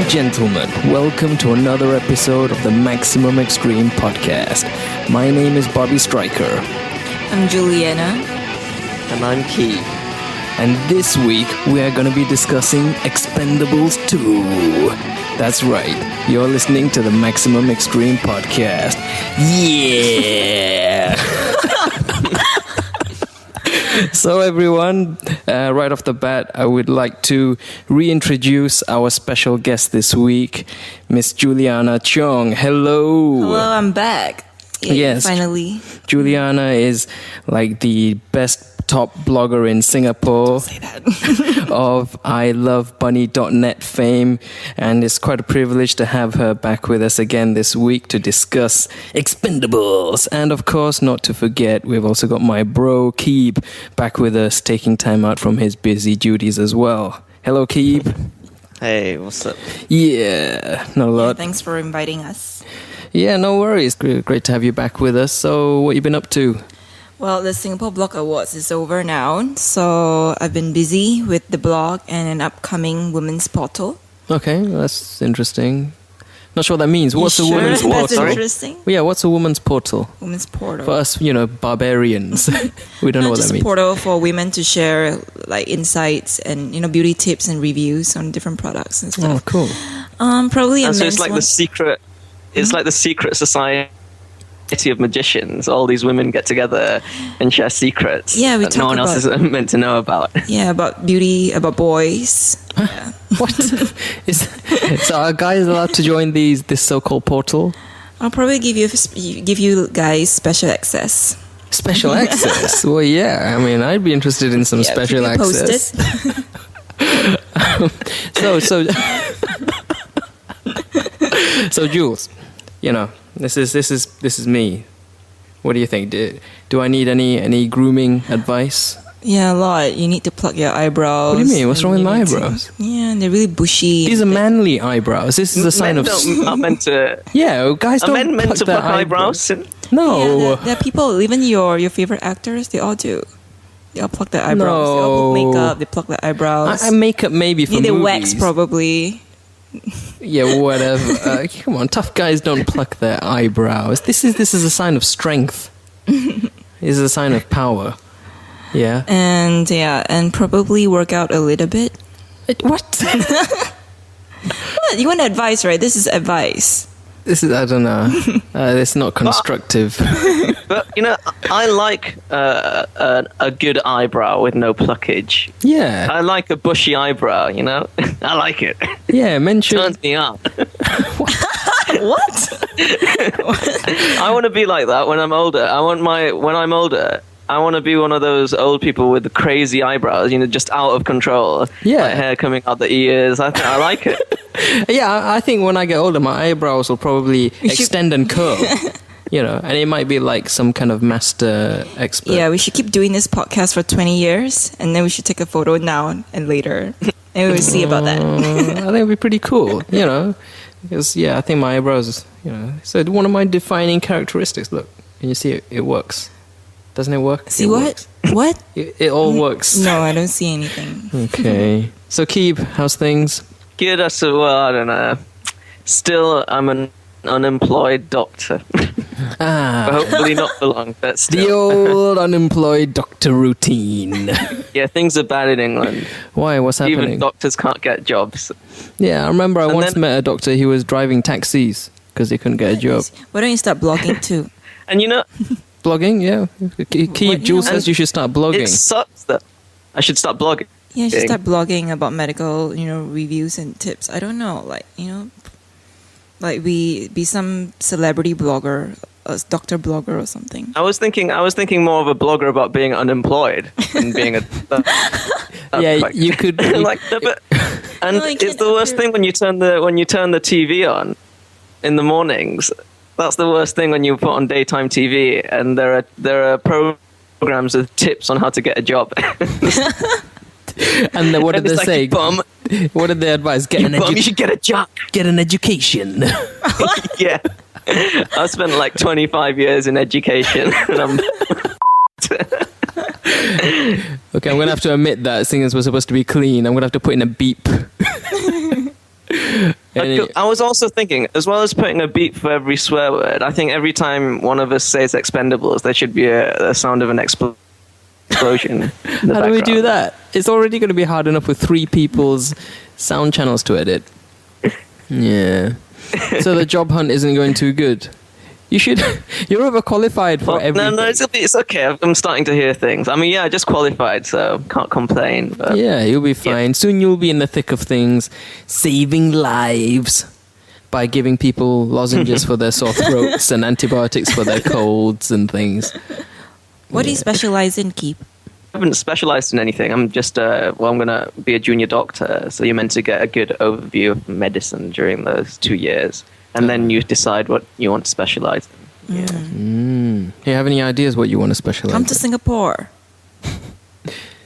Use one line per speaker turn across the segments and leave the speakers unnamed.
and gentlemen, welcome to another episode of the Maximum Extreme podcast. My name is Bobby Stryker.
I'm Juliana.
And I'm Keith.
And this week we are going to be discussing Expendables 2. That's right, you're listening to the Maximum Extreme podcast. Yeah! So everyone, right off the bat, I would like to reintroduce our special guest this week, Miss Juliana Chong. Hello.
Hello, I'm back.
Yes.
Finally.
Juliana is like the best top blogger in Singapore.
Say that.
Of ilovebunny.net fame, and it's quite a privilege to have her back with us again this week to discuss Expendables. And of course, not to forget, we've also got my bro Keeb back with us, taking time out from his busy duties as well. Hello, Keeb.
Hey, what's up?
Yeah, not a lot.
Thanks for inviting us.
Yeah, no worries. Great to have you back with us. So, what you been up to?
Well, the Singapore Blog Awards is over now, so I've been busy with the blog and an upcoming women's portal.
Okay, that's interesting. Not sure what that means. What's a
sure
woman's
that's
portal?
interesting?
Well, yeah, what's a woman's portal?
Women's portal.
For us, barbarians, we don't know what
just
that means.
a portal for women to share like insights and beauty tips and reviews on different products and stuff.
Oh, cool.
Probably a
And so
men's
it's like
one.
the secret. It's like the secret society of magicians. All these women get together and share secrets
Yeah, we
that
talk
no one else
about-
is meant to know about.
Yeah, about beauty, about boys. Yeah.
What? So are guys allowed to join this so-called portal?
I'll probably give you guys special access.
Special access? Well, yeah. I mean, I'd be interested in some
Yeah,
special
keep you
access.
posted.
So Jules, this is me. What do you think? Do I need any grooming advice?
Yeah, a lot. You need to pluck your eyebrows.
What do you mean? What's wrong with
and
my
you need to-
eyebrows?
Yeah, they're really bushy.
These are manly eyebrows. This is a sign
Men
of
aren't meant to.
yeah. Guys
Are
don't
men meant to
their
pluck eyebrows?
No.
Yeah, there are people, even your favorite actors, they all do. They all pluck their eyebrows. They all put
No.
makeup. They pluck their eyebrows.
I makeup maybe for
Need they
movies.
wax probably.
Yeah, whatever. Come on, tough guys don't pluck their eyebrows. This is a sign of strength. This is a sign of power. Yeah.
And probably work out a little bit.
What?
What? You want advice, right? This is advice.
This is, I don't know. It's not constructive.
But I like a good eyebrow with no pluckage.
Yeah.
I like a bushy eyebrow. I like it.
Yeah, men should.
Turns me on.
What?
I want to be like that when I'm older. When I'm older, I want to be one of those old people with the crazy eyebrows, just out of control.
Yeah.
Like hair coming out the ears. I like it.
Yeah, I think when I get older, my eyebrows will probably extend and curl. And it might be like some kind of master expert.
Yeah, we should keep doing this podcast for 20 years, and then we should take a photo now and later, and we'll see about that.
I think it'd be pretty cool, because I think my eyebrows, so one of my defining characteristics. Look, can you see it works? Doesn't it work?
See
It
what?
works.
What?
It all works.
No, I don't see anything.
Okay. So Keeb, how's things?
Good, I don't know. Still, I'm an unemployed doctor. But hopefully not for long, but
The
still.
old unemployed doctor routine.
Yeah, things are bad in England.
Why? What's happening?
Even doctors can't get jobs.
Yeah, I remember I
And
once
then-
met a doctor. He was driving taxis because he couldn't get a job.
Why don't you start blogging too?
And
Blogging, yeah. Keeb, Jules
yeah.
says you should start blogging.
it sucks that I should start blogging.
Yeah, you should start blogging about medical, reviews and tips. I don't know, like be some celebrity blogger, a doctor blogger or something.
I was thinking more of a blogger about being unemployed than being a.
Yeah,
like-
you could.
like, but, and
No, you
it's
can't
the worst
appear-
thing when you turn the TV on in the mornings. That's the worst thing when you put on daytime TV, and there are programs with tips on how to get a job.
And then what did
And
they
it's
say?
like, you bum,
What did they advise? Get
you
an
bum, you should get a job.
get an education.
Yeah, I spent like 25 years in education, and I'm.
Okay, I'm gonna have to admit that, seeing as we're supposed to be clean, I'm gonna have to put in a beep. And
I was also thinking, as well as putting a beep for every swear word, I think every time one of us says Expendables, there should be a sound of an explosion.
how do we do that? It's already going to be hard enough with 3 people's sound channels to edit. Yeah. So the job hunt isn't going too good. You should. You're overqualified for everything.
No, it's okay. I'm starting to hear things. I mean, yeah, I just qualified, so can't complain. But
Yeah, you'll be fine. Soon you'll be in the thick of things, saving lives by giving people lozenges for their sore throats and antibiotics for their colds and things.
What do you specialize in, Keep?
I haven't specialized in anything. I'm just, I'm going to be a junior doctor, so you're meant to get a good overview of medicine during those 2 years. And then you decide what you want to specialize in. Yeah.
Do you have any ideas what you want to specialize
Come to
in?
Singapore.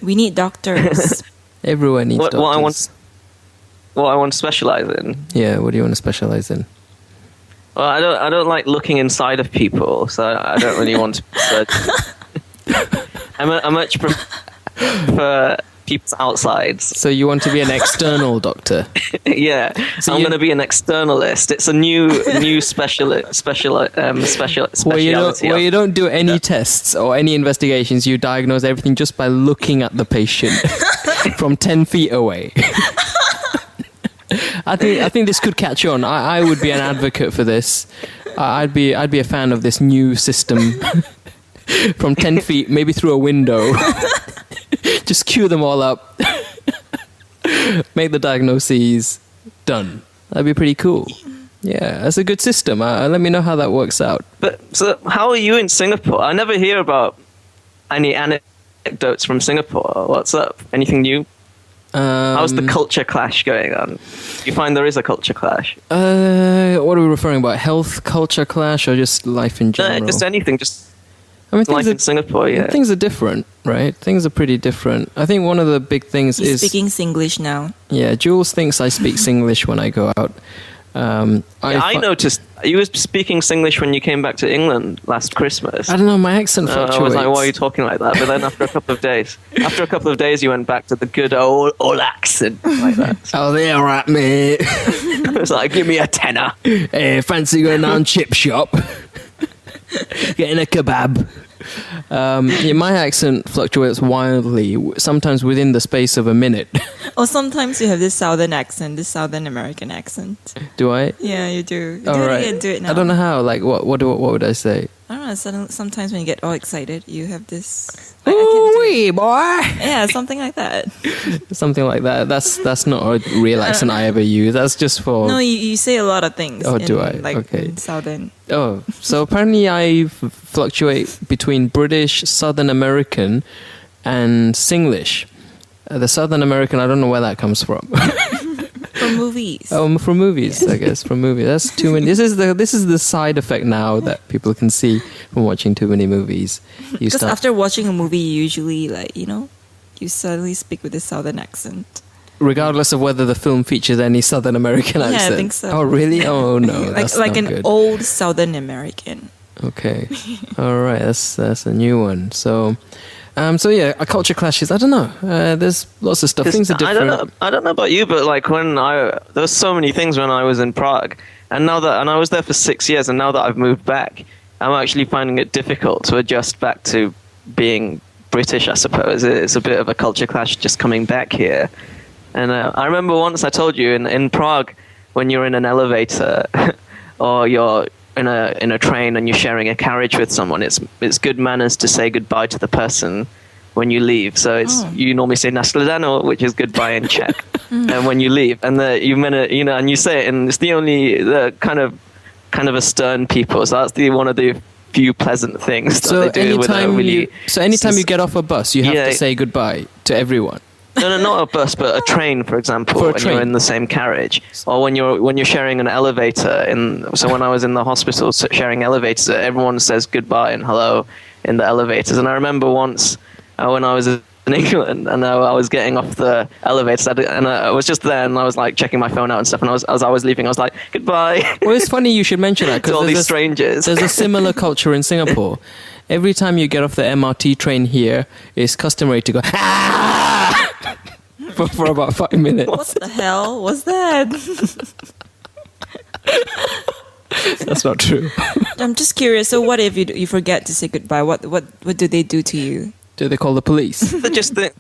We need doctors.
Everyone needs doctors.
What I want to specialize in.
Yeah, what do you want to specialize in?
Well, I don't like looking inside of people, so I don't really want to be surgeon. I much prefer people's outsides.
So you want to be an external doctor?
Yeah,
So
I'm
you-
going to be an externalist. It's a new speciality.
Where you don't do any tests or any investigations, you diagnose everything just by looking at the patient from 10 feet away. I think this could catch on. I would be an advocate for this. I'd be a fan of this new system. From 10 feet, maybe through a window. Just queue them all up. Make the diagnoses. Done. That'd be pretty cool. Yeah, that's a good system. Let me know how that works out.
But so, how are you in Singapore? I never hear about any anecdotes from Singapore. What's up? Anything new? How's the culture clash going on? Do you find there is a culture clash?
What are we referring about? Health culture clash or just life in general?
Just anything. Just
I mean,
life in Singapore. Yeah.
Things are different, right? Things are pretty different. I think one of the big things
He's
is
speaking Singlish now.
yeah. Jules thinks I speak Singlish when I go out.
I noticed you were speaking Singlish when you came back to England last Christmas.
I don't know. My accent fluctuates.
I was like, why are you talking like that? But then after a couple of days, you went back to the good old accent like that.
Oh, they're all right, mate.
It was like, give me a tenner.
Hey, fancy going down chip shop? Getting a kebab. Yeah, my accent fluctuates wildly, sometimes within the space of a minute.
Or sometimes you have this Southern accent, this Southern American accent.
Do I?
Yeah, you do.
All
Do
right.
it again, do it now.
I don't know how. Like, what would I say?
I don't know. Sometimes when you get all excited, you have this. I can
Ooh
do
wee, boy.
Yeah, something like that.
Something like that. That's not a real accent I ever use. That's just for.
No, you say a lot of things.
Oh, do I?
Like
Okay.
in Southern.
Oh, so apparently I fluctuate between British, Southern American, and Singlish. The Southern American, I don't know where that comes from.
From movies.
From movies, I guess. From movies. That's too many. This is the side effect now that people can see from watching too many movies. You
Because
start
after watching a movie, you usually you suddenly speak with a Southern accent.
regardless of whether the film features any Southern American accent.
Yeah, I think so.
Oh, really? Oh no, that's
like
not
an
good.
old Southern American.
Okay, all right, that's a new one. So yeah, a culture clashes. I don't know. There's lots of stuff. Things are different.
I don't know about you, but like there was so many things when I was in Prague, and I was there for 6 years, and now that I've moved back, I'm actually finding it difficult to adjust back to being British. I suppose it's a bit of a culture clash just coming back here. And I remember once I told you in Prague, when you're in an elevator or you're in a train and you're sharing a carriage with someone, it's good manners to say goodbye to the person when you leave. So you normally say "Nasledano," which is goodbye in Czech, and when you leave, and and you say it, and it's the kind of a stern people. So that's one of the few pleasant things that they do without really.
Anytime you get off a bus, you have
Yeah.
to say goodbye to everyone.
No, not a bus, but a train, for example.
For a
when
train.
you're in the same carriage, or when you're sharing an elevator. So when I was in the hospital sharing elevators, everyone says goodbye and hello in the elevators. And I remember once when I was in England and I was getting off the elevator, and I was just there, and I was like checking my phone out and stuff. And as I was leaving, I was like goodbye
Well, it's funny you should mention that
to all
because
these strangers.
there's a similar culture in Singapore. Every time you get off the MRT train here, it's customary to go for about 5 minutes.
What the hell was that?
That's not true.
I'm just curious. So, what if you forget to say goodbye? What do they do to you?
Do they call the police?
They just think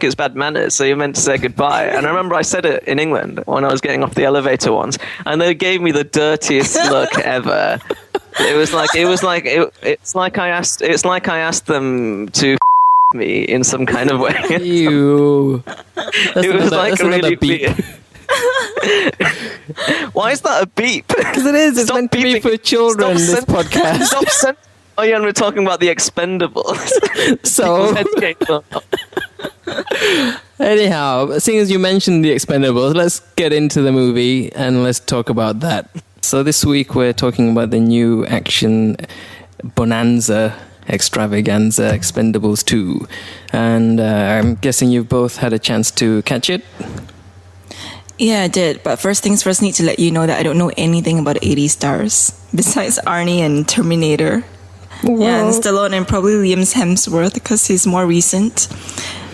it's bad manners, so you're meant to say goodbye. And I remember I said it in England when I was getting off the elevator once, and they gave me the dirtiest look ever. It's like I asked them to me in some kind of way.
Ew.
It was like really
beep.
Why is that a beep?
Because it is. It's meant to be for children. This podcast.
Oh yeah, and we're talking about the Expendables.
So, anyhow, seeing as you mentioned the Expendables, let's get into the movie and let's talk about that. So this week we're talking about the new action bonanza, extravaganza, Expendables 2. And I'm guessing you've both had a chance to catch it?
Yeah, I did. But first things first, need to let you know that I don't know anything about 80 stars besides Arnie and Terminator. Yeah, and Stallone and probably Liam Hemsworth because he's more recent.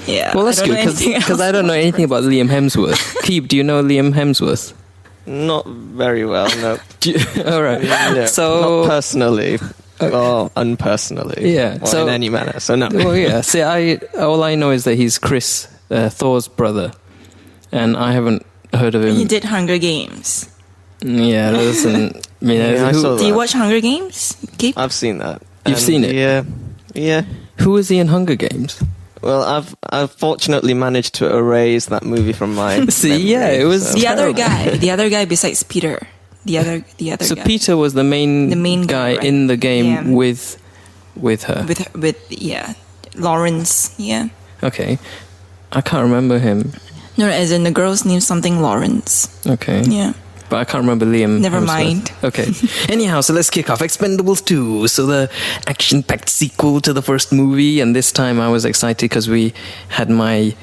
Yeah.
Well, that's good because I don't know anything about Liam Hemsworth. Keep, do you know Liam Hemsworth?
Not very well, no.
All right.
Yeah,
so
not personally. Or unpersonally.
Yeah.
Or
so,
in any manner. So no.
Well, yeah. See, all I know is that he's Chris, Thor's brother, and I haven't heard of him.
He did Hunger Games.
Yeah, that doesn't.
I saw
Do you watch Hunger Games? Keep?
I've seen that.
You've seen it?
Yeah.
Who is he in Hunger Games?
Well, I've fortunately managed to erase that movie from my
See,
memory,
yeah, it was
so.
The other guy besides Peter. The other
So
guy.
Peter was the main guy
right?
in the game
Yeah.
with her.
With Lawrence. Yeah.
Okay, I can't remember him.
No, as in the girl's name something Lawrence.
Okay.
Yeah.
But I can't remember Liam.
Never
Hemsworth.
mind.
Okay. Anyhow, so let's kick off. Expendables 2. So the action-packed sequel to the first movie. And this time I was excited because we had my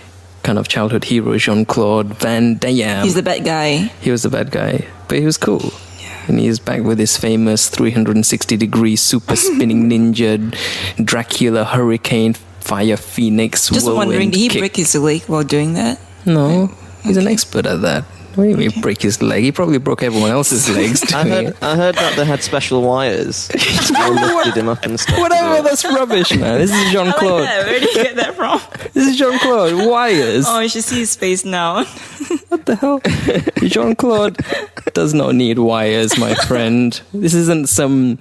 kind of childhood hero, Jean-Claude Van Damme.
He's the bad guy.
He was the bad guy. But he was cool. Yeah. And he's back with his famous 360-degree super spinning ninja, Dracula, Hurricane, Fire Phoenix,
Just
whirlwind
wondering, did he
kick.
break his leg while doing that?
No. He's an expert at that. What do you mean break his leg? He probably broke everyone else's legs doing it.
I heard that they had special wires. They lifted him up and stuff.
Whatever, that's rubbish, man. This is Jean-Claude.
Where did you get that from?
This is Jean-Claude. Wires.
Oh, you should see his face now.
What the hell? Jean-Claude does not need wires, my friend. This isn't some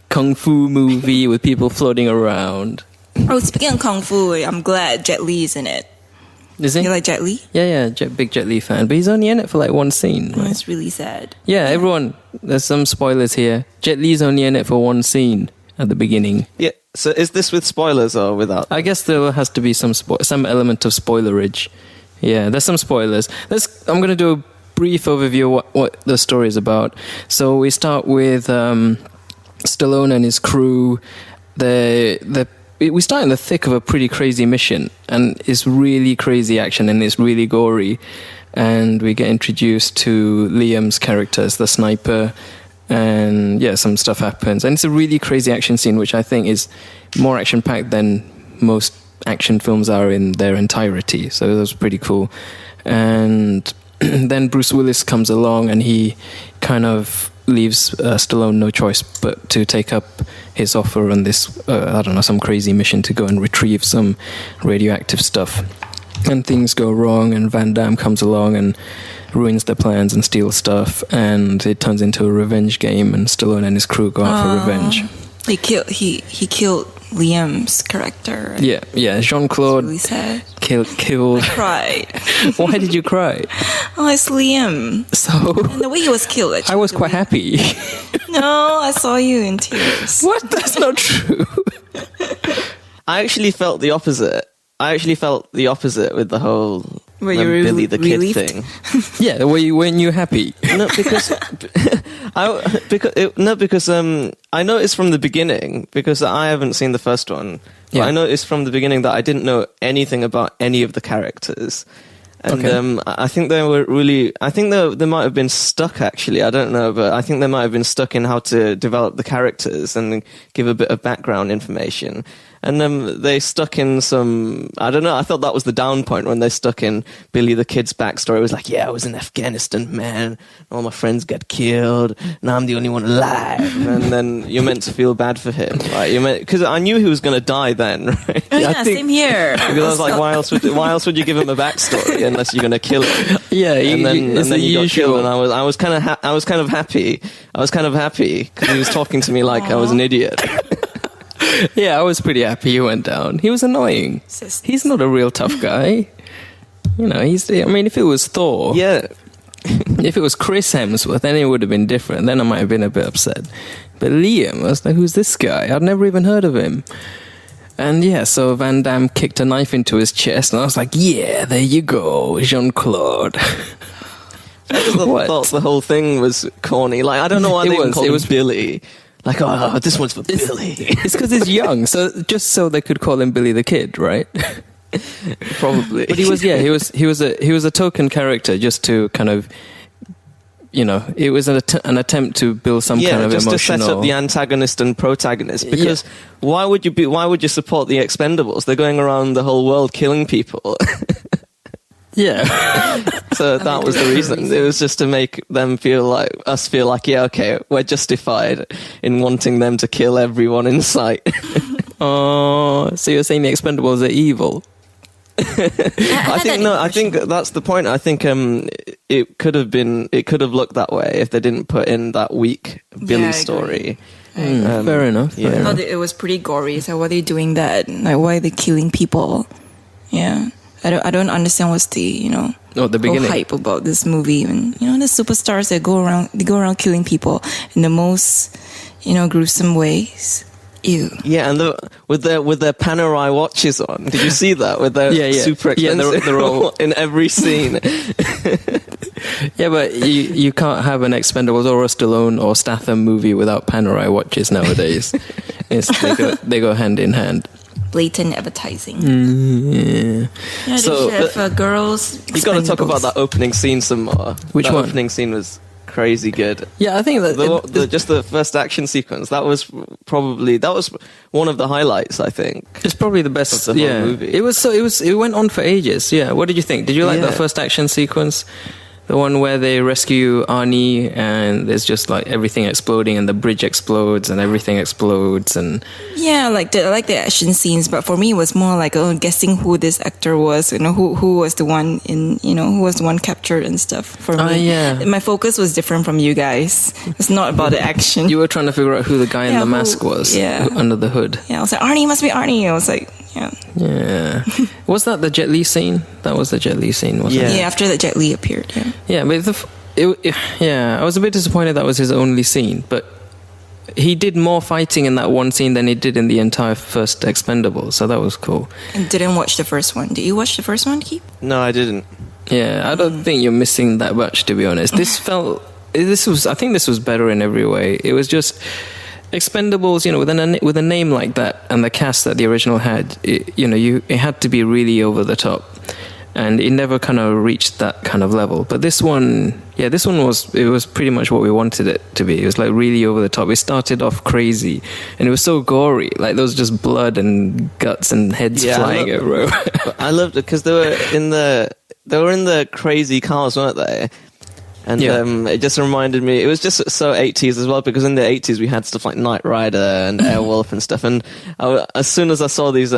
kung fu movie with people floating around.
Oh, speaking of Kung Fu, I'm glad Jet Li's in it.
Is he?
You like Jet Li?
Yeah, big Jet Li fan. But he's only in it for like one scene.
Oh,
Right?
it's really sad.
Yeah, everyone, there's some spoilers here. Jet Li's only in it for one scene at the beginning.
Yeah. So is this with spoilers or without?
I guess there has to be some element of spoilerage. Yeah, there's some spoilers. I'm going to do a brief overview of what the story is about. So we start with Stallone and his crew. We start in the thick of a pretty crazy mission, and it's really crazy action, and it's really gory. And we get introduced to Liam's character as the sniper, and yeah, some stuff happens. And it's a really crazy action scene, which I think is more action-packed than most action films are in their entirety. So that was pretty cool. And then Bruce Willis comes along, and he kind of leaves Stallone no choice but to take up his offer on this, some crazy mission to go and retrieve some radioactive stuff. And things go wrong, and Van Damme comes along and ruins their plans and steals stuff, and it turns into a revenge game, and Stallone and his crew go out for revenge.
He killed Liam's character.
Yeah, Jean-Claude
Really sad.
killed.
I cried.
Why did you cry?
Oh, it's Liam.
So
And the way he was killed, actually.
I was quite happy.
No, I saw you in tears.
What? That's not true.
I actually felt the opposite. With the whole
Were you
Billy the Kid
relieved?
thing.
Yeah, weren't you happy?
No, because I noticed from the beginning, because I haven't seen the first one. But
Yeah.
I noticed from the beginning that I didn't know anything about any of the characters, And
Okay.
I think they were really. I think they might have been stuck. Actually, I don't know, but I think they might have been stuck in how to develop the characters and give a bit of background information. And they stuck in some. I don't know. I thought that was the down point when they stuck in Billy the Kid's backstory. It was like, yeah, I was in Afghanistan, man. All my friends got killed. Now I'm the only one alive. And then you're meant to feel bad for him, right? Because I knew he was going to die then, right?
Oh, yeah,
I think,
same here.
because I was like, why else would you give him a backstory unless you're going to kill him?
Yeah,
And then he got killed, and
usual.
I was kind of happy. I was kind of happy because he was talking to me like I was an idiot.
Yeah, I was pretty happy he went down. He was annoying. He's not a real tough guy. You know, I mean, if it was Thor,
Yeah,
if it was Chris Hemsworth, then it would have been different. Then I might have been a bit upset. But Liam, I was like, who's this guy? I'd never even heard of him. And yeah, so Van Damme kicked a knife into his chest, and I was like, yeah, there you go, Jean-Claude.
I thought the whole thing was corny. Like, I don't know why
It
they even
was-
called
it
him
was-
Billy. Like, oh, this one's for Billy.
It's because he's young, so just so they could call him Billy the Kid, right?
Probably.
But he was a token character just to kind of, you know, it was an attempt to build some kind of
just
emotional.
to set up the antagonist and protagonist. Because why would you support the Expendables? They're going around the whole world killing people.
Yeah.
So that was the reason. It was just to make them feel like, yeah, okay, we're justified in wanting them to kill everyone in sight.
Oh, so you're saying the Expendables are evil?
I think that's the point. I think it could have looked that way if they didn't put in that weak Billy
I agree.
story.
Fair enough. Fair
yeah.
enough.
Oh, it was pretty gory. So why are they doing that? Like, why are they killing people? Yeah, I don't understand what's the
Oh, the
whole
beginning.
hype about this movie. And the superstars that go around killing people in the most gruesome ways. Ew.
Yeah, and with their Panerai watches on. Did you see that? With their
Yeah.
super
Yeah,
expensive
they're all-
in every scene.
Yeah, but you can't have an Expendables or a Stallone or Statham movie without Panerai watches nowadays. They go hand in hand.
Blatant advertising.
Yeah.
Yeah,
So,
they should have girls.
You got to talk about that opening scene some more.
Which
that
one?
Opening scene was crazy good.
Yeah, I think that
Just the first action sequence. That was one of the highlights. I think.
it's probably the best.
Of the whole
Yeah,
movie.
It went on for ages. Yeah, what did you think? Did you like
Yeah.
that first action sequence? The one where they rescue Arnie and there's just like everything exploding and the bridge explodes and everything explodes and
Yeah, I like the action scenes, but for me it was more like guessing who this actor was, who was the one who was the one captured and stuff. For me,
yeah.
my focus was different from you guys. It's not about the action.
you were trying to figure out who the guy in
Yeah,
the
who-
mask was
yeah.
under the hood.
Yeah, I was like, Arnie must be Arnie. I was like, yeah.
Yeah. Was that the Jet Li scene? That was the Jet Li scene, wasn't
Yeah.
it?
Yeah, after that Jet Li appeared. Yeah.
Yeah, but I was a bit disappointed that was his only scene, but he did more fighting in that one scene than he did in the entire first Expendables, so that was cool.
And didn't watch the first one. Did you watch the first one, Keith?
No, I didn't.
Yeah, I don't think you're missing that much, to be honest. I think this was better in every way. It was just Expendables, with a name like that and the cast that the original had, it had to be really over the top. And it never kind of reached that kind of level. But this one was pretty much what we wanted it to be. It was like really over the top. It started off crazy, and it was so gory. Like there was just blood and guts and heads flying everywhere.
I loved it because they were in the crazy cars, weren't they? And
Yeah.
it just reminded me, it was just so 80s as well, because in the 80s we had stuff like Knight Rider and Airwolf and stuff, and as soon as I saw these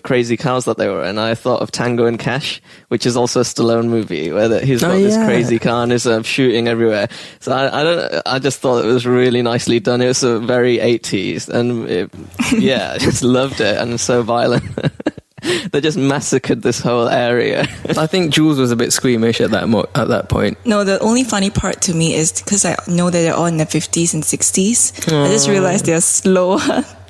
crazy cars that they were in, I thought of Tango and Cash, which is also a Stallone movie, where he's got this crazy car and is shooting everywhere. So I just thought it was really nicely done. It was very 80s, and I just loved it, and so violent. They just massacred this whole area.
I think Jules was a bit squeamish at that point.
No, the only funny part to me is because I know that they're all in the 50s and 60s. I just realized they're slower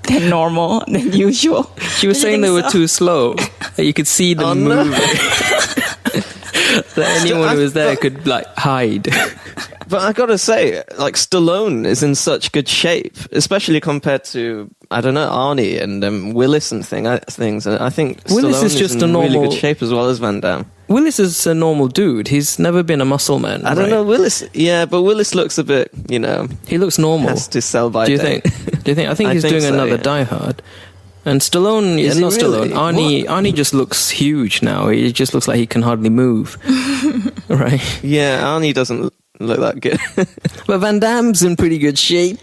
than normal, than usual.
She was saying they were too slow. That you could see them moving. That anyone who was there could hide.
But I gotta say, Stallone is in such good shape, especially compared to, I don't know, Arnie and Willis and things. And I think
Willis
Stallone
is just
in
a
really
normal-
good shape as well as Van Damme.
Willis is a normal dude. He's never been a muscle man.
I don't know, Willis. Yeah, but Willis looks a bit,
He looks normal.
has to sell by
Do you
day.
think? Do you think? I think
I
he's
think
doing
so,
another
yeah.
Die Hard. And Stallone,
Is he
not
really?
Stallone. Arnie just looks huge now. He just looks like he can hardly move. Right?
Yeah, Arnie doesn't look that good.
But Van Damme's in pretty good shape.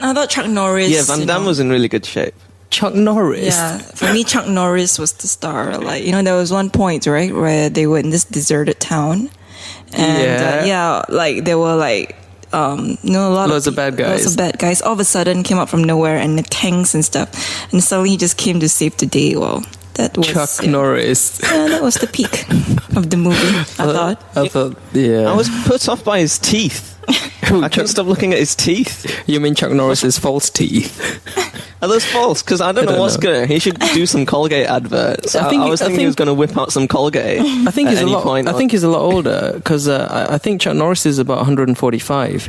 I thought Chuck Norris.
Yeah, Van Damme was in really good shape.
Chuck Norris.
Yeah, for me, Chuck Norris was the star. Like, there was one point, right, where they were in this deserted town, and like there were like
Loads of bad guys.
Lots of bad guys all of a sudden came up from nowhere, and the tanks and stuff, and suddenly he just came to save the day. Well, that was
Chuck Norris.
Yeah, that was the peak of the movie. I thought.
Yeah.
I was put off by his teeth. I couldn't stop looking at his teeth.
You mean Chuck Norris's false teeth?
Are those false? Because I don't know what's good. He should do some Colgate adverts. I was thinking he was going to whip out some Colgate.
I think he's
at any point.
I think he's a lot older because I think Chuck Norris is about 145.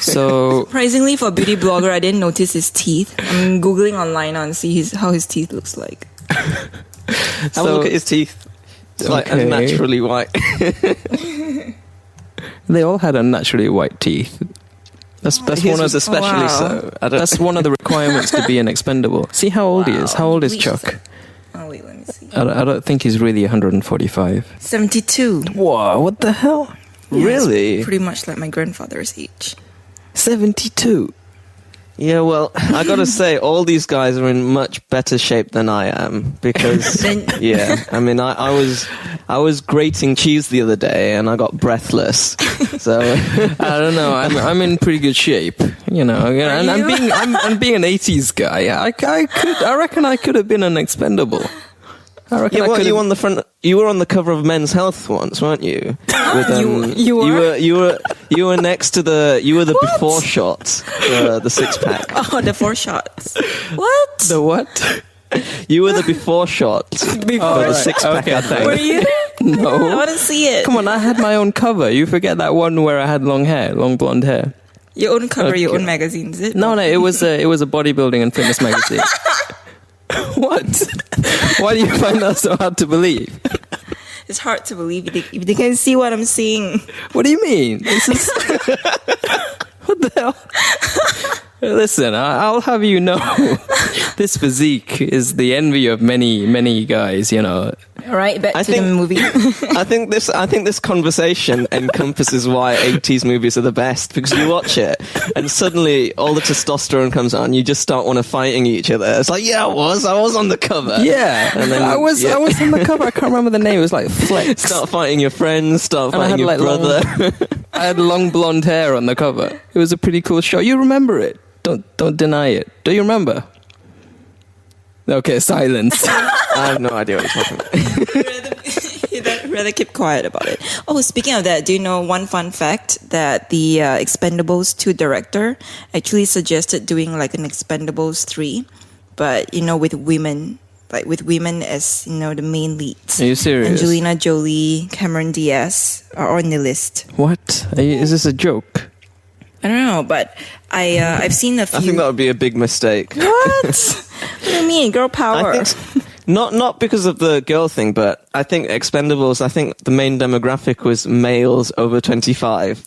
So
Surprisingly, for a beauty blogger, I didn't notice his teeth. I'm googling online now and see how his teeth looks like.
Have a look at his teeth. It's like unnaturally white.
They all had unnaturally white teeth. That's
His
one of
was especially so.
That's one of the requirements to be an expendable. See how old he is. How old is
Wait,
Chuck?
Oh wait, let me see.
I don't think he's really 145.
72.
Whoa, what the hell?
Yeah,
Really?
it's pretty much like my grandfather's age.
72.
Yeah, well, I gotta say, all these guys are in much better shape than I am because, yeah, I mean, I was grating cheese the other day and I got breathless. So
I don't know. I'm in pretty good shape, and I'm being an 80s guy. I reckon I could have been an expendable. I reckon
yeah, well, you were on the cover of Men's Health once, weren't you? With,
You were?
you were next to you were the before shot, the six pack.
Oh, the 4 shots. What?
The what?
You were the before shot for the six pack. I think.
Were you there?
No.
I want to see it.
Come on, I had my own cover. You forget that one where I had long blonde hair.
Your own cover, your own magazine, is it?
No, it was a bodybuilding and fitness magazine. What? Why do you find that so hard to believe?
It's hard to believe if they can see what I'm seeing.
What do you mean? This is what the hell? Listen, I'll have you know, this physique is the envy of many guys.
All right, back to the movie.
I think this conversation encompasses why 80s movies are the best, because you watch it and suddenly all the testosterone comes on. You just start fighting each other. It's like, yeah, I was on the cover.
Yeah, and then, I was on the cover. I can't remember the name. It was like Flex.
Start fighting your friends. Start fighting your brother.
I had long blonde hair on the cover. It was a pretty cool shot. You remember it? Don't deny it. Do you remember? Okay, silence.
I have no idea what you're talking about.
You'd rather keep quiet about it. Oh, speaking of that, do you know one fun fact that the Expendables 2 director actually suggested doing like an Expendables 3, but with women, as the main leads.
Are you serious?
Angelina Jolie, Cameron Diaz are on the list.
What? Is this a joke?
I don't know, but I've seen a few.
I think that would be a big mistake.
What? What do you mean, girl power?
I think not because of the girl thing, but I think Expendables. I think the main demographic was males over 25,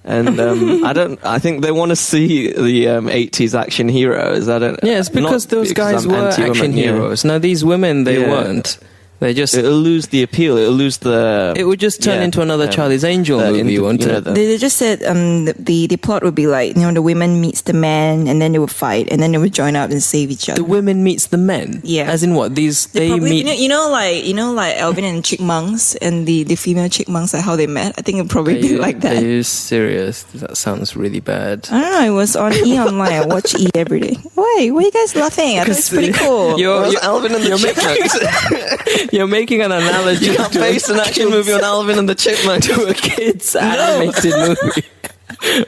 and I think they want to see the 80s action heroes.
Yeah, it's because those guys were action heroes. Now these women, they weren't. They just
it'll lose the appeal. It'll lose the.
It would just turn into another Charlie's Angel movie, wouldn't it?
They just said the plot would be like the women meets the men, and then they would fight, and then they would join up and save each other.
The women meets the men.
Yeah,
as in what? They
probably,
meet.
Like Alvin and Chipmunks, and the female Chipmunks, like how they met. I think it'd probably be like that.
Are you serious? That sounds really bad.
I don't know. It was on E! Online. I watch E! every day. Why? Why are you guys laughing? I thought it's pretty cool.
You're Alvin and the Chipmunks.
You're making an analogy.
You can't base an action movie on Alvin and the Chipmunks.
To a kid's animated movie.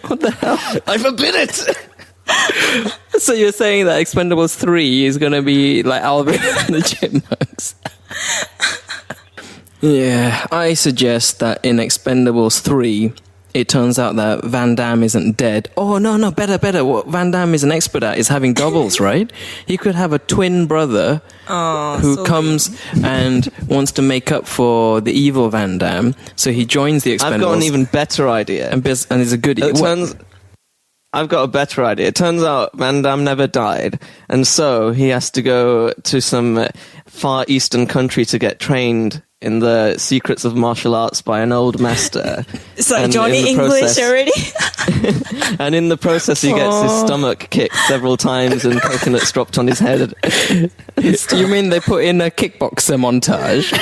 What the hell?
I forbid it!
So you're saying that Expendables 3 is going to be like Alvin and the Chipmunks? Yeah, I suggest that in Expendables 3, it turns out that Van Damme isn't dead. Oh, no, better. What Van Damme is an expert at is having doubles, right? He could have a twin brother who comes and wants to make up for the evil Van Damme. So he joins the Expendables.
I've got an even better idea.
And is a good...
I've got a better idea. It turns out Van Damme never died, and so he has to go to some far eastern country to get trained in the secrets of martial arts by an old master.
It's like Johnny English already.
And in the process, he gets his stomach kicked several times and coconuts dropped on his head.
You mean they put in a kickboxer montage?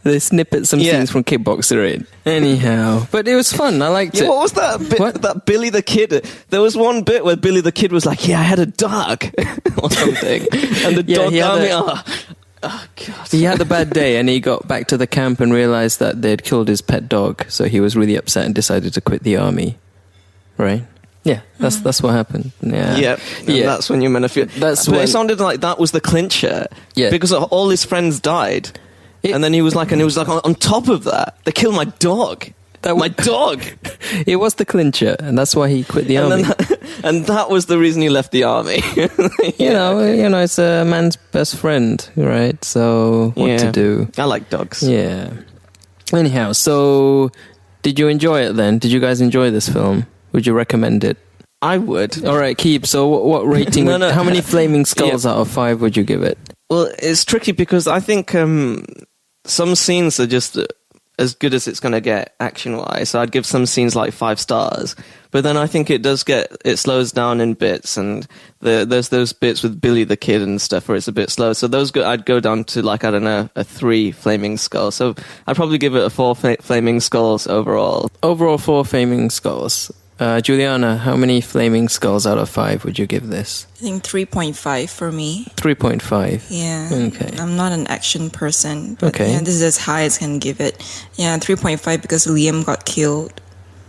They snippet some scenes from Kickboxer in. Anyhow, but it was fun. I liked it.
What was that bit? That Billy the Kid. There was one bit where Billy the Kid was like, "Yeah, I had a dog," or something, and the dog army. Oh God!
He had a bad day, and he got back to the camp and realized that they'd killed his pet dog. So he was really upset and decided to quit the army. Right? Yeah, that's what happened. Yeah.
That's when you're meant to feel. It sounded like that was the clincher. Yeah, because all his friends died. And then he was like, on top of that, they killed my dog. My dog!
It was the clincher, and that's why he quit the army.
And that was the reason he left the army.
You know, it's a man's best friend, right? So, what to do?
I like dogs.
Yeah. Anyhow, so, did you enjoy it then? Did you guys enjoy this film? Would you recommend it?
I would.
All right, Keep. So, what rating? How many flaming skulls out of 5 would you give it?
Well, it's tricky because I think some scenes are just as good as it's going to get action-wise. So I'd give some scenes like 5 stars. But then I think it slows down in bits, and there's those bits with Billy the Kid and stuff where it's a bit slow. So I'd go down to a 3 flaming skulls. So I'd probably give it a 4 flaming skulls overall.
Overall 4 flaming skulls. Juliana, how many flaming skulls out of 5 would you give this?
I think 3.5 for me.
3.5?
Yeah.
Okay.
I'm not an action person. But yeah, this is as high as I can give it. Yeah, 3.5 because Liam got killed.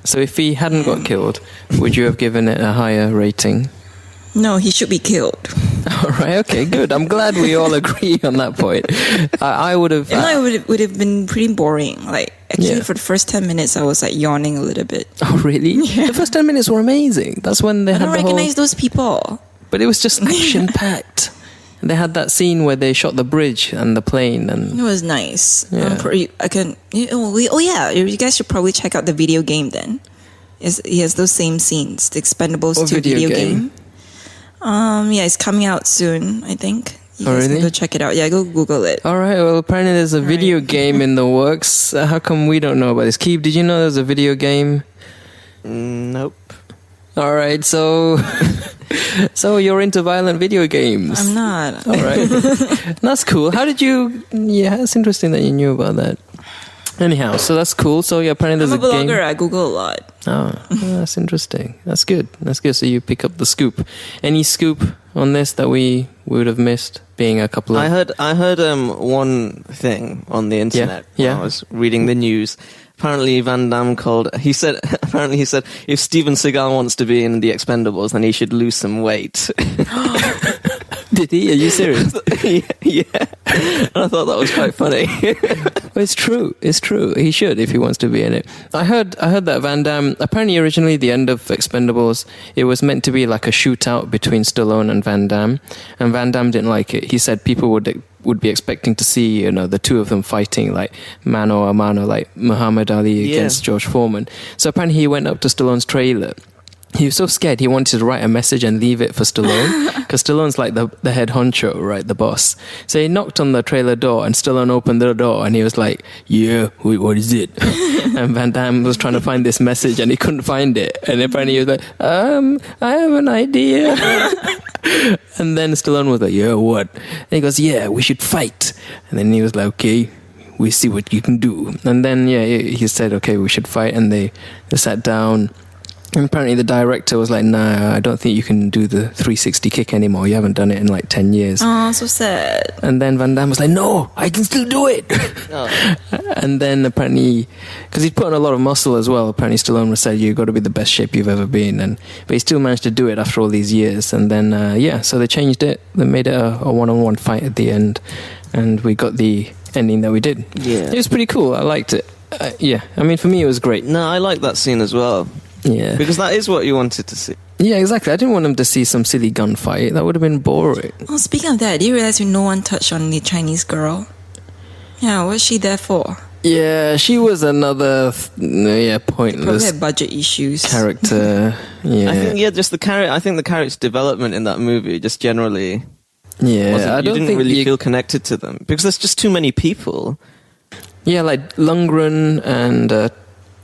So if he hadn't got killed, would you have given it a higher rating?
No, he should be killed.
All right, okay, good. I'm glad we all agree on that point. I would have...
it would have been pretty boring. For the first 10 minutes, I was yawning a little bit.
Oh, really? Yeah. The first 10 minutes were amazing. That's when they had
I don't recognize those people.
But it was just action-packed. They had that scene where they shot the bridge and the plane. And
it was nice.
Yeah.
You guys should probably check out the video game then. He has those same scenes. The Expendables 2 video game. It's coming out soon, I think. You guys can go check it out. Yeah, go Google it.
All right, well, apparently there's a video game in the works. How come we don't know about this? Keith, did you know there's a video game?
Nope.
All right, so you're into violent video games.
I'm not.
All right. That's cool. How did you... Yeah, it's interesting that you knew about that. Anyhow, so that's cool. So apparently there's
I'm a blogger.
game.
I Google a lot.
Oh, that's interesting. That's good. So you pick up the scoop. Any scoop on this that we would have missed? Being a couple of...
I heard one thing on the internet when I was reading the news. Apparently Van Damme he said if Steven Seagal wants to be in the Expendables, then he should lose some weight.
Did he? Are you serious?
Yeah. And I thought that was quite funny.
Well, it's true. He should if he wants to be in it. I heard that Van Damme, apparently originally the end of Expendables, it was meant to be like a shootout between Stallone and Van Damme didn't like it. He said people would be expecting to see, the two of them fighting like mano a mano, like Muhammad Ali against George Foreman. So apparently he went up to Stallone's trailer. He was so scared he wanted to write a message and leave it for Stallone, because Stallone's like the head honcho, right, the boss. So he knocked on the trailer door and Stallone opened the door and he was like, yeah, wait, what is it? And Van Damme was trying to find this message and he couldn't find it. And apparently he was like, I have an idea. And then Stallone was like, yeah, what? And he goes, yeah, we should fight. And then he was like, okay, we see what you can do. And then, he said, okay, we should fight. And they sat down. And apparently the director was like, nah, I don't think you can do the 360 kick anymore. You haven't done it in like 10 years.
Oh, so sad.
And then Van Damme was like, no, I can still do it. Oh. And then apparently, because he'd put on a lot of muscle as well, apparently Stallone said, you've got to be the best shape you've ever been. But he still managed to do it after all these years. And then, so they changed it. They made it a one-on-one fight at the end. And we got the ending that we did.
Yeah.
It was pretty cool. I liked it. Yeah, I mean, for me, it was great.
No, I like that scene as well.
Yeah.
Because that is what you wanted to see.
Yeah, exactly. I didn't want them to see some silly gunfight. That would have been boring.
Oh, speaking of that, do you realize no one touched on the Chinese girl? Yeah, what's she there for?
Yeah, she was another, pointless
Probably had budget issues.
character. Yeah.
I think, just the character. I think the character development in that movie just generally.
Yeah,
you didn't really feel connected to them because there's just too many people.
Yeah, like Lundgren and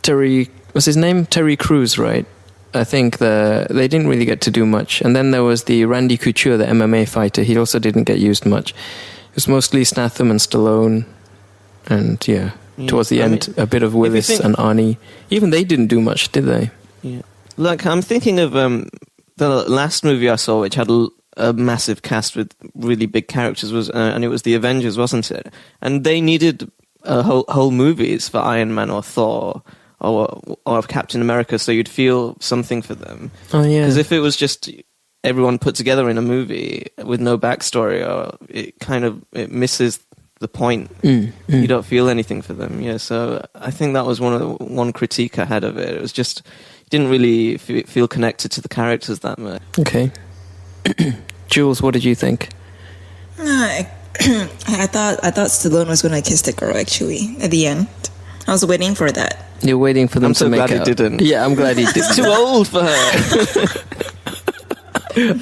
Terry. What's his name? Terry Crews, right? I think they didn't really get to do much. And then there was the Randy Couture, the MMA fighter. He also didn't get used much. It was mostly Statham and Stallone. And towards the end, a bit of Willis and Arnie. Even they didn't do much, did they?
Yeah. Like, I'm thinking of the last movie I saw, which had a massive cast with really big characters, and it was The Avengers, wasn't it? And they needed whole movies for Iron Man or Thor or Captain America, so you'd feel something for them.
Oh, yeah.
Because if it was just everyone put together in a movie with no backstory, it misses the point. You don't feel anything for them. Yeah, so I think that was one critique I had of it. It was just you didn't really feel connected to the characters that much.
Okay. Jules, what did you think?
I thought Stallone was going to kiss the girl actually at the end. I was waiting for that.
You're waiting for them to make out.
I'm so glad he didn't.
Yeah, I'm glad he didn't.
Too old for her.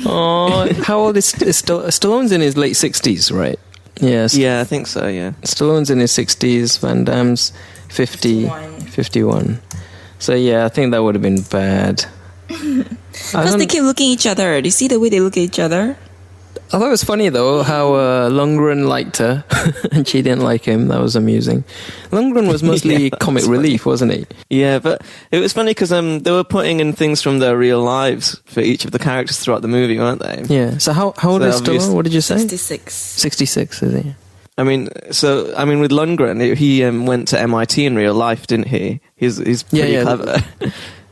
Oh, how old is Stallone's in his late 60s, right? Yes.
Yeah, I think so, yeah.
Stallone's in his 60s, Van Damme's 51. So yeah, I think that would have been bad.
Because they keep looking at each other. Do you see the way they look at each other?
I thought it was funny though how Lundgren liked her and she didn't like him. That was amusing. Lundgren was mostly comic relief, wasn't he?
Yeah, but it was funny because they were putting in things from their real lives for each of the characters throughout the movie, weren't they?
Yeah. So how old is Stallone? What did you say?
66.
66, is he?
I mean, with Lundgren, he went to MIT in real life, didn't he? He's pretty clever.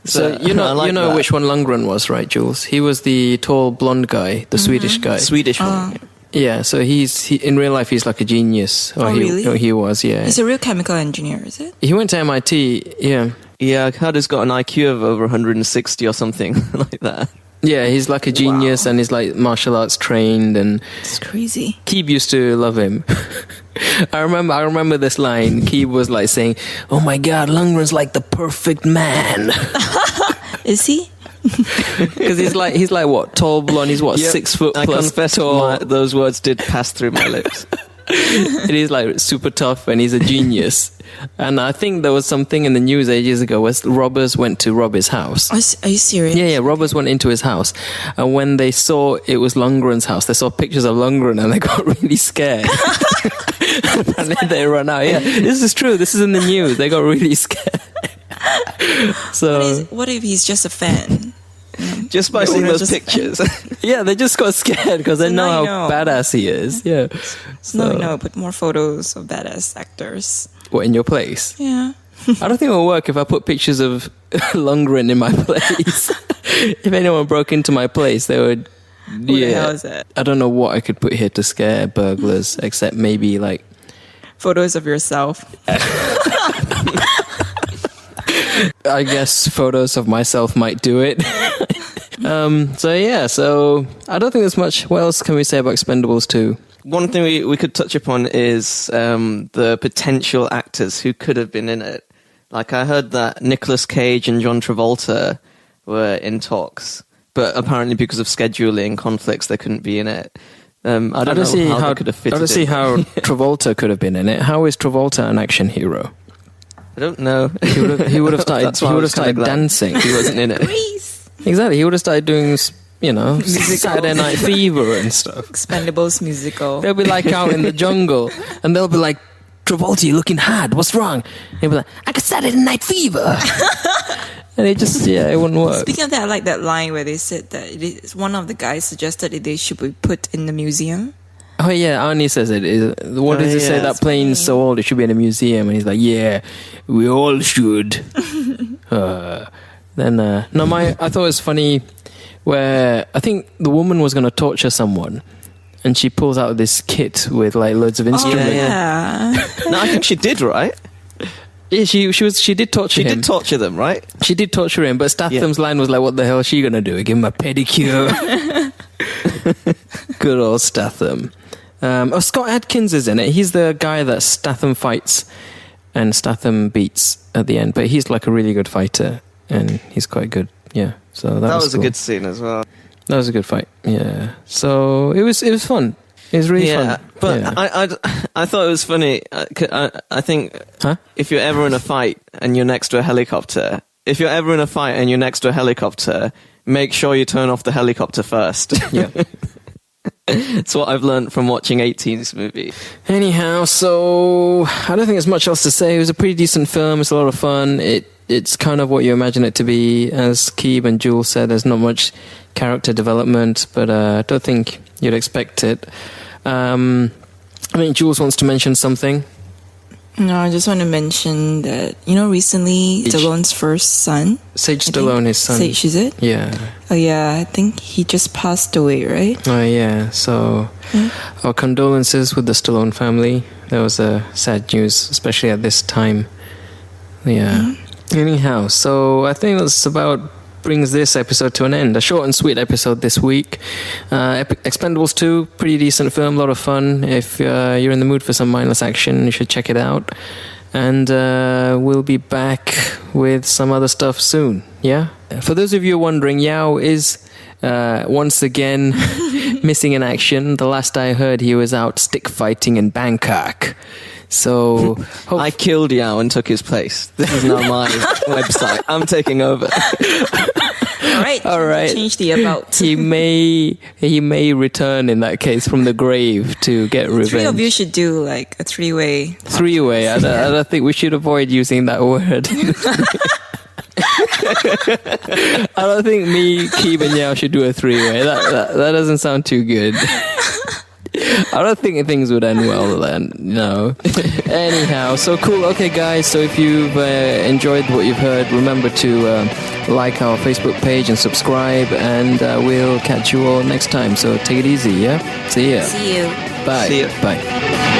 So you know which one Lundgren was, right, Jules? He was the tall blonde guy, the Swedish guy.
Swedish one.
Yeah, so he in real life he's like a genius.
Really?
He was, yeah.
He's a real chemical engineer, is it?
He went to MIT, yeah.
Yeah, Carter's got an IQ of over 160 or something like that.
Yeah, he's like a genius and he's like martial arts trained and...
It's crazy.
Keeb used to love him. I remember this line. Keeb was like saying, "Oh my God, Lundgren's like the perfect man."
Is he?
Because he's like what, tall blonde? He's what, 6 foot plus
I confess
tall.
those words did pass through my lips.
And he's like super tough and he's a genius. And I think there was something in the news ages ago where robbers went to rob his house.
Are you serious?
Yeah, robbers went into his house. And when they saw it was Lundgren's house, they saw pictures of Lundgren and they got really scared. And they ran out. Yeah, this is true. This is in the news. They got really scared. So
what if he's just a fan?
Just by seeing those pictures.
Yeah, they just got scared because they know how badass he is. Yeah.
So put more photos of badass actors.
What, in your place?
Yeah.
I don't think it will work if I put pictures of Lundgren in my place. If anyone broke into my place, they would...
Who the hell is that?
I don't know what I could put here to scare burglars, except maybe like...
Photos of yourself.
I guess photos of myself might do it. So I don't think there's much. What else can we say about Expendables 2?
One thing we could touch upon is the potential actors who could have been in it. Like, I heard that Nicolas Cage and John Travolta were in talks, but apparently because of scheduling conflicts, they couldn't be in it. I don't see how they could have fitted.
I don't see how Travolta could have been in it. How is Travolta an action hero?
I don't know.
He would have started dancing.
He wasn't in it.
Exactly. He would have started doing, Saturday Night Fever and stuff.
Expendables musical.
They'll be like out in the jungle, and they'll be like, "Travolta, you looking hard? What's wrong?" He'll be like, "I got Saturday Night Fever." And it wouldn't work.
Speaking of that, I like that line where they said that one of the guys suggested that they should be put in the museum.
Oh yeah, Arnie says it. What does he say? That plane's so old it should be in a museum, and he's like, "Yeah, we all should." I thought it was funny where I think the woman was going to torture someone, and she pulls out this kit with like loads of instruments.
Oh, yeah.
No, I think she did, right?
Yeah, she did torture
She
him.
did torture them, right?
She did torture him, but Statham's line was like, "What the hell is she gonna do? Give him a pedicure." Good old Statham. Scott Adkins is in it. He's the guy that Statham fights and Statham beats at the end. But he's like a really good fighter, and he's quite good. Yeah, so that was
a
cool.
good scene as well.
That was a good fight. Yeah, so it was fun. It was really fun.
But
yeah.
I thought it was funny. I think if you're ever in a fight and you're next to a helicopter, make sure you turn off the helicopter first.
Yeah.
It's what I've learned from watching 18's movie.
Anyhow, so I don't think there's much else to say. It was a pretty decent film. It's a lot of fun. It's kind of what you imagine it to be. As Keeb and Jules said, there's not much character development, but I don't think you'd expect it. I mean, Jules wants to mention something.
No, I just want to mention that, recently, Stallone's first son.
Sage Stallone, his son.
Sage, is it?
Yeah.
Oh, yeah, I think he just passed away, right?
Oh, yeah. So, our condolences with the Stallone family. That was sad news, especially at this time. Yeah. Anyhow, so I think that's about brings this episode to an end. A short and sweet episode this week. Expendables 2, pretty decent film, a lot of fun. If you're in the mood for some mindless action, you should check it out. And we'll be back with some other stuff soon. Yeah? For those of you wondering, Yao is once again missing in action. The last I heard, he was out stick fighting in Bangkok. So
I killed Yao and took his place. This is now my website. I'm taking over.
All right. Change the about.
He may return in that case from the grave to get revenge.
Three of you should do like a three-way.
Three-way. I don't think we should avoid using that word. I don't think me, Keeb, and Yao should do a three-way. That doesn't sound too good. I don't think things would end well then, no. Anyhow, so cool. Okay, guys, so if you've enjoyed what you've heard, remember to like our Facebook page and subscribe, and we'll catch you all next time. So take it easy, yeah? See ya.
See you.
Bye.
See ya.
Bye.